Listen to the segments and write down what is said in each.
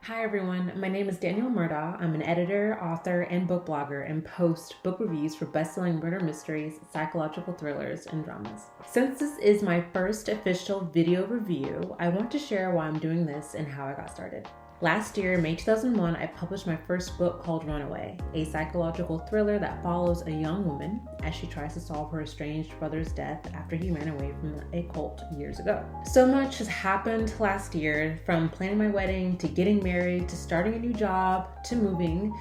Hi everyone, my name is Danielle Murdaugh. I'm an editor, author, and book blogger and post book reviews for best-selling murder mysteries, psychological thrillers, and dramas. Since this is my first official video review, I want to share why I'm doing this and how I got started. Last year, May 2001, I published my first book called Runaway, a psychological thriller that follows a young woman as she tries to solve her estranged brother's death after he ran away from a cult years ago. So much has happened last year, from planning my wedding to getting married to starting a new job to moving.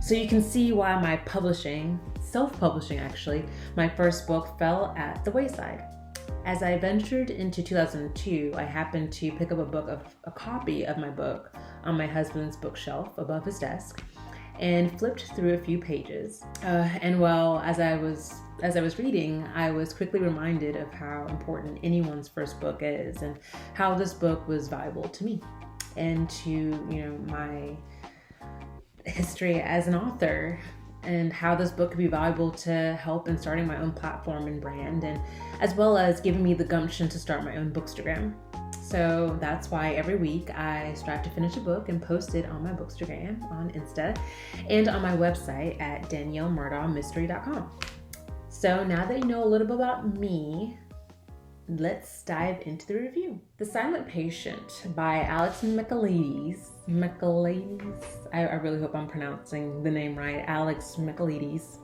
So you can see why my self-publishing actually, my first book fell at the wayside. As I ventured into 2002, I happened to pick up a copy of my book on my husband's bookshelf above his desk and flipped through a few pages. As I was reading, I was quickly reminded of how important anyone's first book is and how this book was valuable to me and to, my history as an author, and how this book could be valuable to help in starting my own platform and brand, and as well as giving me the gumption to start my own bookstagram. So that's why every week I strive to finish a book and post it on my bookstagram on Insta and on my website at daniellemurdaughmystery.com. So now that you know a little bit about me, let's dive into the review. The Silent Patient by Alex Michaelides. I really hope I'm pronouncing the name right. Alex Michaelides.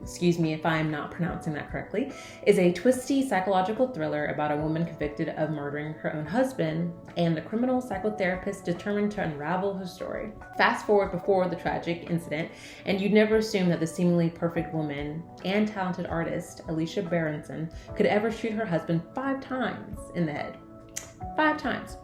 Excuse me if I'm not pronouncing that correctly, is a twisty psychological thriller about a woman convicted of murdering her own husband and the criminal psychotherapist determined to unravel her story. Fast forward before the tragic incident, and you'd never assume that the seemingly perfect woman and talented artist, Alicia Berenson, could ever shoot her husband 5 times in the head. 5 times.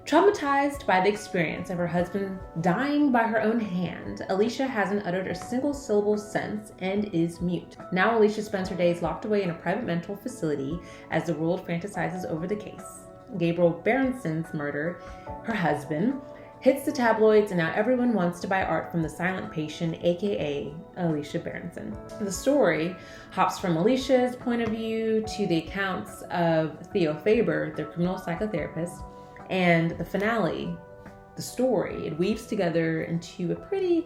Traumatized by the experience of her husband dying by her own hand, Alicia hasn't uttered a single syllable since and is mute. Now Alicia spends her days locked away in a private mental facility as the world fantasizes over the case. Gabriel Berenson's murder, her husband, hits the tabloids, and now everyone wants to buy art from the Silent Patient, aka Alicia Berenson. The story hops from Alicia's point of view to the accounts of Theo Faber, the criminal psychotherapist, and the finale, the story, it weaves together into a pretty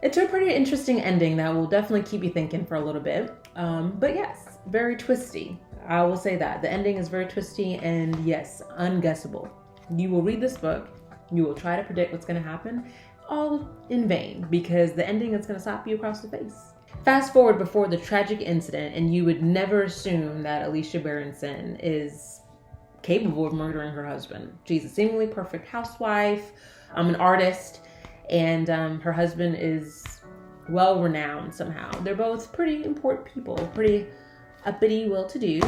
interesting ending that will definitely keep you thinking for a little bit. But yes, very twisty. I will say that. The ending is very twisty and yes, unguessable. You will read this book, you will try to predict what's going to happen, all in vain, because the ending is going to slap you across the face. Fast forward before the tragic incident, and you would never assume that Alicia Berenson is capable of murdering her husband. She's a seemingly perfect housewife, an artist, and her husband is well renowned somehow. They're both pretty important people, pretty uppity, well-to-do.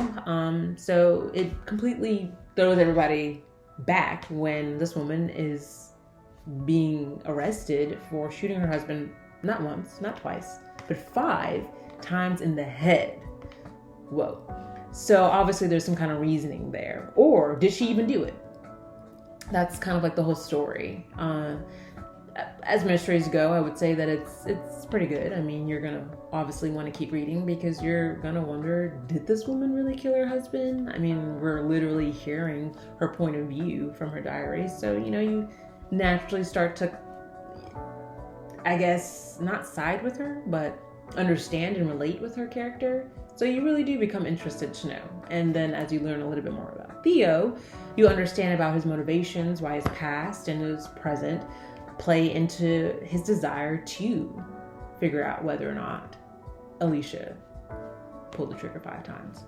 So it completely throws everybody back when this woman is being arrested for shooting her husband not once, not twice, but 5 times in the head. Whoa. So obviously there's some kind of reasoning there. Or did she even do it? That's kind of like the whole story. As mysteries go, I would say that it's pretty good. I mean, you're gonna obviously want to keep reading because you're gonna wonder, did this woman really kill her husband? I mean, we're literally hearing her point of view from her diary. So, you naturally start to, I guess, not side with her, but understand and relate with her character. So you really do become interested to know. And then as you learn a little bit more about Theo, you understand about his motivations, why his past and his present play into his desire to figure out whether or not Alicia pulled the trigger 5 times.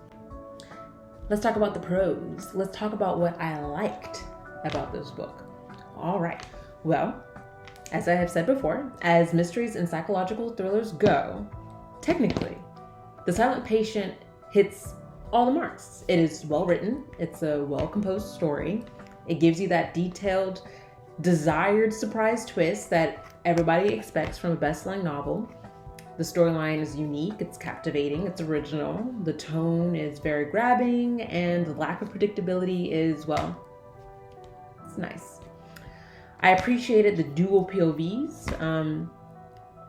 Let's talk about the pros. Let's talk about what I liked about this book. All right. Well, as I have said before, as mysteries and psychological thrillers go, technically, The Silent Patient hits all the marks. It is well written. It's a well-composed story. It gives you that detailed, desired surprise twist that everybody expects from a best-selling novel. The storyline is unique, it's captivating, it's original. The tone is very grabbing, and the lack of predictability is, well, it's nice. I appreciated the dual POVs.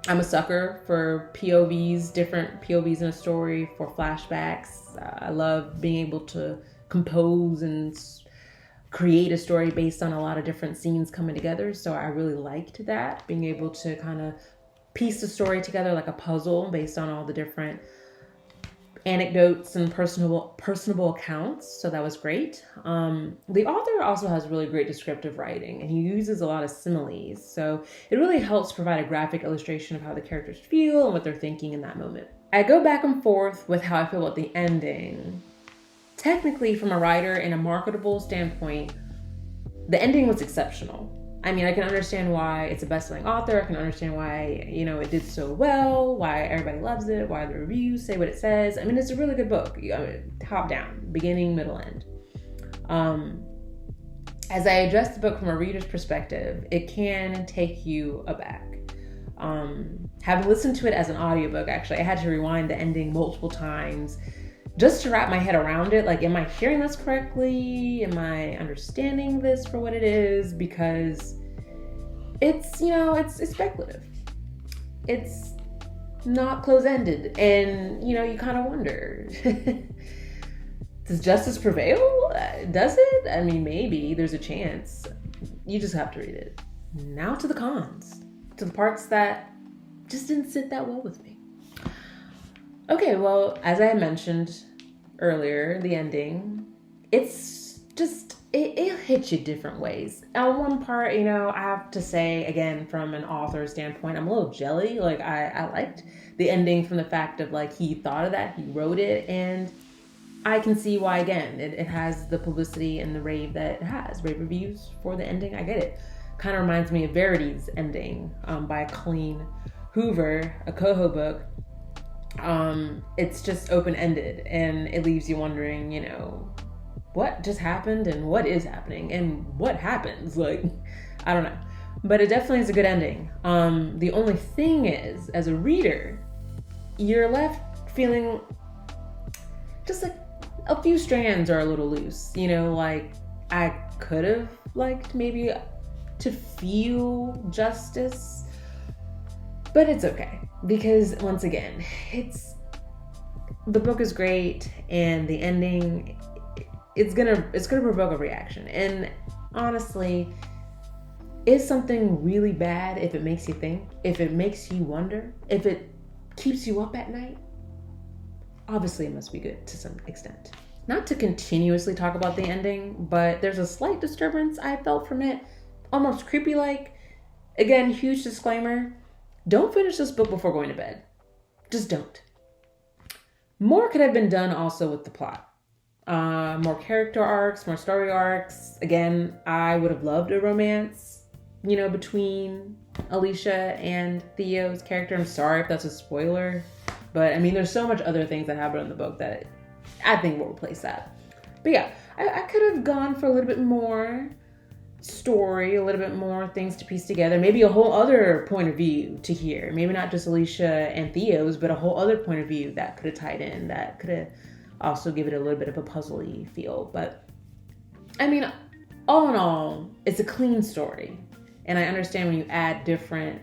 I'm a sucker for POVs, different POVs in a story, for flashbacks. I love being able to compose and create a story based on a lot of different scenes coming together. So I really liked that, being able to kind of piece the story together like a puzzle based on all the different anecdotes and personable accounts. So that was great. The author also has really great descriptive writing, and he uses a lot of similes. So it really helps provide a graphic illustration of how the characters feel and what they're thinking in that moment. I go back and forth with how I feel about the ending. Technically, from a writer and a marketable standpoint, the ending was exceptional. I mean, I can understand why it's a best-selling author. I can understand why, it did so well, why everybody loves it, why the reviews say what it says. I mean, it's a really good book, top down, beginning, middle, end. As I address the book from a reader's perspective, it can take you aback. Having listened to it as an audiobook, actually, I had to rewind the ending multiple times just to wrap my head around it. Like, am I hearing this correctly? Am I understanding this for what it is? Because it's, it's speculative. It's not close-ended. And, you kind of wonder, does justice prevail? Does it? I mean, maybe there's a chance. You just have to read it. Now to the cons, to the parts that just didn't sit that well with me. Okay, well, as I mentioned earlier, the ending, it's just, it hits you different ways. On one part, I have to say, again, from an author standpoint, I'm a little jelly. Like, I liked the ending from the fact of, like, he thought of that, he wrote it, and I can see why, again, it has the publicity and the rave that it has. Rave reviews for the ending, I get it. Kind of reminds me of Verity's ending by Colleen Hoover, a Coho book. It's just open-ended, and it leaves you wondering, what just happened and what is happening and what happens. Like, I don't know, but it definitely is a good ending. The only thing is, as a reader, you're left feeling just like a few strands are a little loose, like I could have liked maybe to feel justice. But it's okay, because once again, the book is great, and the ending, it's gonna provoke a reaction. And honestly, is something really bad if it makes you think, if it makes you wonder, if it keeps you up at night? Obviously, it must be good to some extent. Not to continuously talk about the ending, but there's a slight disturbance I felt from it, almost creepy-like. Again, huge disclaimer. Don't finish this book before going to bed. Just don't. More could have been done also with the plot. More character arcs, more story arcs. Again, I would have loved a romance, between Alicia and Theo's character. I'm sorry if that's a spoiler, but I mean, there's so much other things that happen in the book that I think will replace that. But yeah, I could have gone for a little bit more story, a little bit more things to piece together, maybe a whole other point of view to hear, maybe not just Alicia and Theo's, but a whole other point of view that could have tied in, that could have also give it a little bit of a puzzly feel. But I mean, all in all, it's a clean story, and I understand when you add different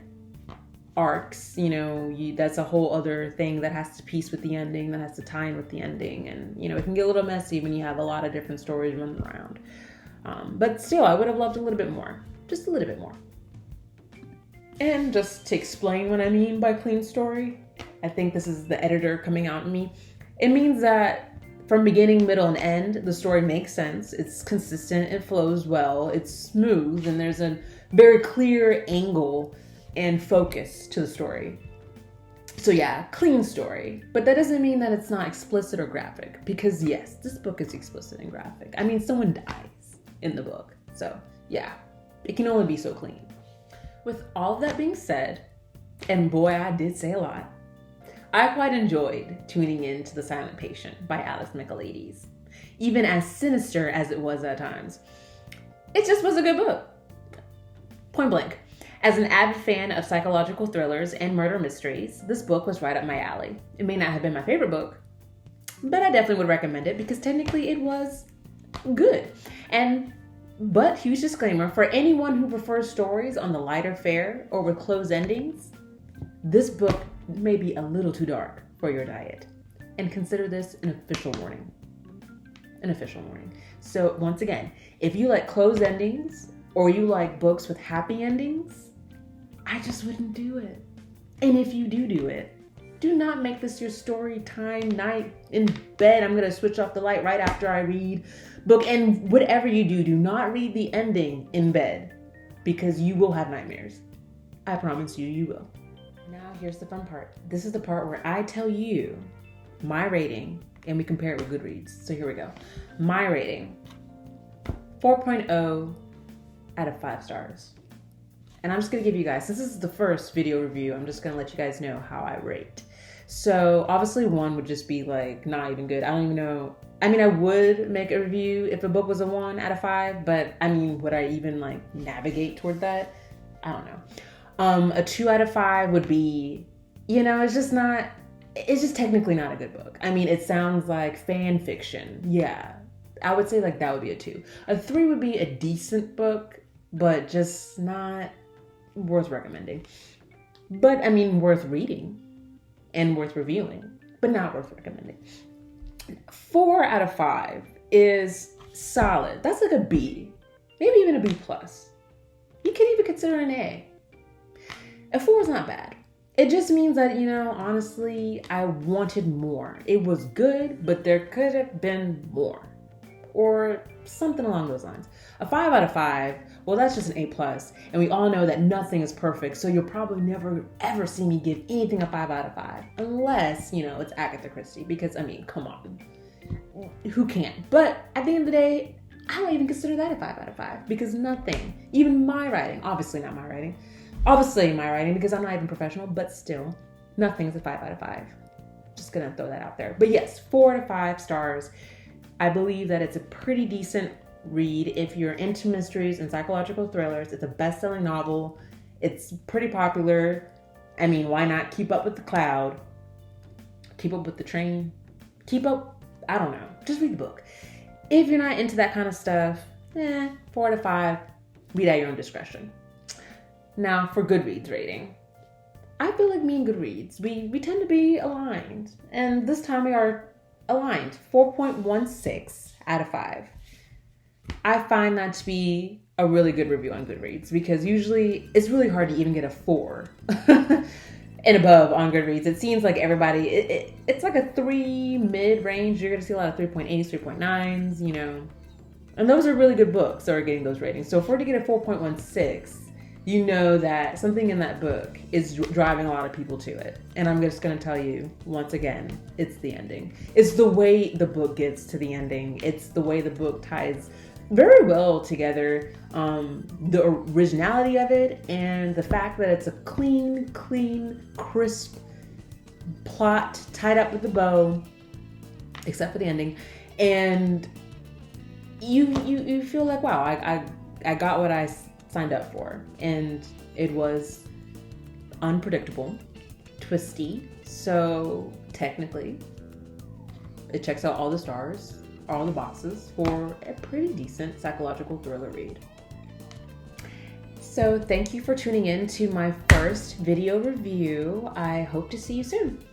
arcs, that's a whole other thing that has to piece with the ending, that has to tie in with the ending, and it can get a little messy when you have a lot of different stories running around. But still, I would have loved a little bit more. Just a little bit more. And just to explain what I mean by clean story, I think this is the editor coming out in me. It means that from beginning, middle, and end, the story makes sense. It's consistent, it flows well, it's smooth, and there's a very clear angle and focus to the story. So yeah, clean story. But that doesn't mean that it's not explicit or graphic, because yes, this book is explicit and graphic. I mean, someone dies in the book. So yeah, it can only be so clean. With all of that being said, and boy, I did say a lot, I quite enjoyed tuning in to The Silent Patient by Alex Michaelides, even as sinister as it was at times. It just was a good book. Point blank. As an avid fan of psychological thrillers and murder mysteries, this book was right up my alley. It may not have been my favorite book, but I definitely would recommend it because technically it was good. But huge disclaimer, for anyone who prefers stories on the lighter fare or with closed endings, this book may be a little too dark for your diet. And consider this an official warning. an official warning. So once again, if you like closed endings or you like books with happy endings, I just wouldn't do it. And if you do it, do not make this your story time night in bed. I'm gonna switch off the light right after I read book. And whatever you do not read the ending in bed, because you will have nightmares. I promise you, you will. Now here's the fun part. This is the part where I tell you my rating and we compare it with Goodreads. So here we go. My rating, 4.0 out of 5 stars. And I'm just gonna give you guys, since this is the first video review, I'm just gonna let you guys know how I rate. So obviously 1 would just be like not even good. I don't even know. I mean, I would make a review if a book was a 1 out of 5, but I mean, would I even like navigate toward that? I don't know. A 2 out of 5 would be, you know, it's just technically not a good book. I mean, it sounds like fan fiction. Yeah, I would say like that would be a 2. A 3 would be a decent book, but just not worth recommending. But I mean, worth reading and worth reviewing, but not worth recommending. 4 out of 5 is solid. That's like a B, maybe even a B plus. You can even consider an A. A 4 is not bad. It just means that, you know, honestly, I wanted more. It was good, but there could have been more, or something along those lines. A 5 out of 5, well, that's just an A plus, and we all know that nothing is perfect, so you'll probably never ever see me give anything a 5 out of 5, unless, you know, it's Agatha Christie, because I mean, come on, who can? But at the end of the day, I don't even consider that a 5 out of 5, because nothing, even my writing, obviously my writing, because I'm not even professional, but still, nothing is a 5 out of 5. Just gonna throw that out there. But yes, 4 out of 5 stars. I believe that it's a pretty decent read if you're into mysteries and psychological thrillers. It's a best-selling novel. It's pretty popular. I mean, why not keep up with the cloud? Keep up with the train? Keep up, I don't know. Just read the book. If you're not into that kind of stuff, 4 out of 5. Read at your own discretion. Now for Goodreads rating. I feel like me and Goodreads, we tend to be aligned. And this time we are aligned. 4.16 out of 5. I find that to be a really good review on Goodreads, because usually it's really hard to even get a 4 and above on Goodreads. It seems like everybody, it's like a 3 mid-range. You're going to see a lot of 3.8s, 3.9s, you know. And those are really good books that are getting those ratings. So if we're to get a 4.16, you know that something in that book is driving a lot of people to it. And I'm just going to tell you, once again, it's the ending. It's the way the book gets to the ending. It's the way the book ties very well together. The originality of it and the fact that it's a clean, crisp plot tied up with a bow, except for the ending. And you feel like, wow, I got what I signed up for. And it was unpredictable, twisty. So technically, it checks out all the stars, all the boxes for a pretty decent psychological thriller read. So thank you for tuning in to my first video review. I hope to see you soon.